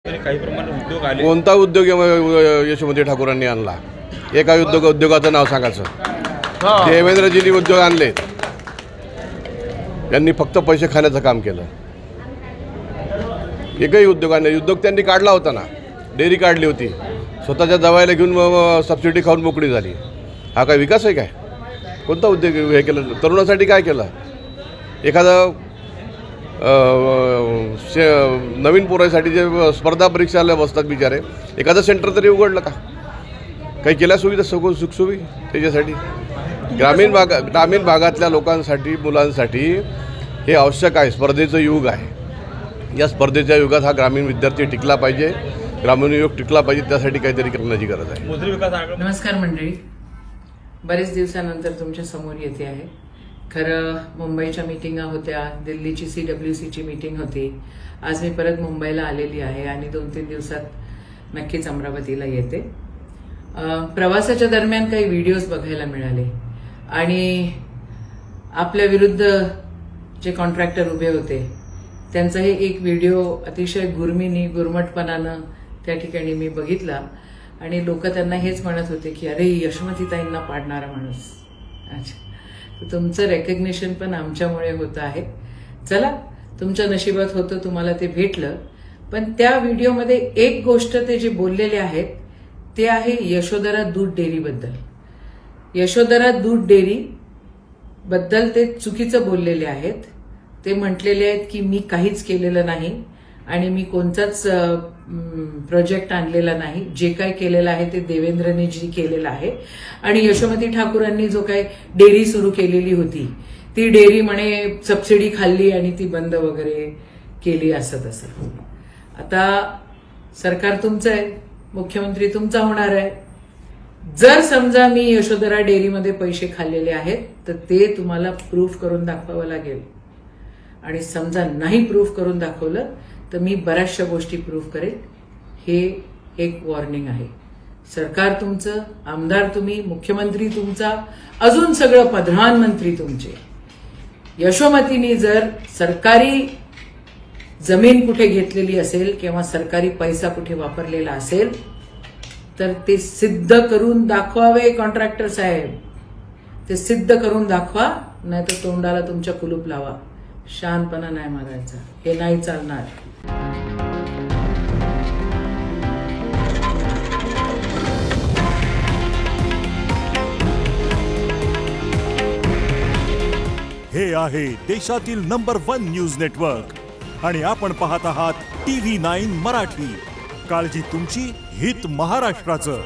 काही प्रमाणात उद्योग आले. कोणता उद्योग यशोमती ठाकूरांनी आणला? एका उद्योगाचं नाव सांगायचं. देवेंद्रजींनी उद्योग आणले, त्यांनी फक्त पैसे खाण्याचं काम केलं. एकही उद्योगाने उद्योग त्यांनी काढला होता ना. डेअरी काढली होती, स्वतःच्या जवायला घेऊन सबसिडी खाऊन मोकळी झाली. हा काय विकास आहे काय? कोणता उद्योग हे केलं? तरुणासाठी काय केलं? एखादं नवीन पोरासाठी जे स्पर्धा परीक्षाला बसतात बिचारे, एखादं सेंटर तरी उघडलं का? काही केल्या सुविधा सुखसुवी त्याच्यासाठी? ग्रामीण भागातल्या लोकांसाठी, मुलांसाठी हे आवश्यक आहे. स्पर्धेचं युग आहे. या स्पर्धेच्या युगात हा ग्रामीण विद्यार्थी टिकला पाहिजे, ग्रामीण युवक टिकला पाहिजे. त्यासाठी काहीतरी करण्याची गरज आहे. नमस्कार मंडळी, बरेच दिवसानंतर तुमच्या समोर येते आहे. खरं मुंबईच्या मीटिंगा होत्या, दिल्लीची CWCची मीटिंग होती. आज मी परत मुंबईला आलेली आहे आणि 2-3 दिवसात नक्कीच अमरावतीला येते. प्रवासाच्या दरम्यान काही व्हिडिओज बघायला मिळाले आणि आपल्या विरुद्ध जे कॉन्ट्रॅक्टर उभे होते त्यांचाही एक व्हिडिओ अतिशय गुरमटपणानं त्या ठिकाणी मी बघितला आणि लोक त्यांना हेच म्हणत होते की अरे यशोमतीताईंना पाडणारा माणूस. अच्छा, तुमचं रेकग्निशन पण आमच्यामुळे होतं आहे. चला, तुमच्या नशिबात होतं, तुम्हाला ते भेटलं. पण त्या व्हिडिओमध्ये एक गोष्ट ते जे बोललेले आहेत ते आहे यशोधरा दूध डेअरी बद्दल. यशोधरा दूध डेअरी बद्दल ते चुकीचं बोललेले आहेत. ते म्हटलेले आहेत की मी काहीच केलेलं नाही आणि मी कोणताच प्रोजेक्ट आणलेला नाही. जे काय केलेलं आहे ते देवेंद्रजींनी केलेलं आहे आणि यशोमती ठाकूरांनी जो काय डेअरी सुरू केलेली होती ती डेअरी म्हणे सबसिडी खाल्ली आणि ती बंद वगैरे केली असं तसं. आता सरकार तुमचं आहे, मुख्यमंत्री तुमचा होणार आहे. जर समजा मी यशोधरा डेअरीमध्ये पैसे खाल्लेले आहेत तर ते तुम्हाला प्रूफ करून दाखवावं लागेल आणि समजा नाही प्रूफ करून दाखवलं तर मी बऱ्याचशा गोष्टी प्रूफ करेन. हे एक वॉर्निंग आहे. सरकार तुमचं, आमदार तुम्ही, मुख्यमंत्री तुमचा, अजून सगळं प्रधानमंत्री तुमचे. यशोमतीने जर सरकारी जमीन कुठे घेतलेली असेल किंवा सरकारी पैसा कुठे वापरलेला असेल तर ते सिद्ध करून दाखवावे. कॉन्ट्रॅक्टर साहेब, ते सिद्ध करून दाखवा, नाहीतर तोंडाला तुमच्या कुलूप लावा. शानपणा नाही मागायचा, हे नाही चालणार. हे आहे देशातील नंबर 1 न्यूज नेटवर्क आणि आपण पाहत आहात TV9 मराठी. काळजी तुमची, हित महाराष्ट्राचं.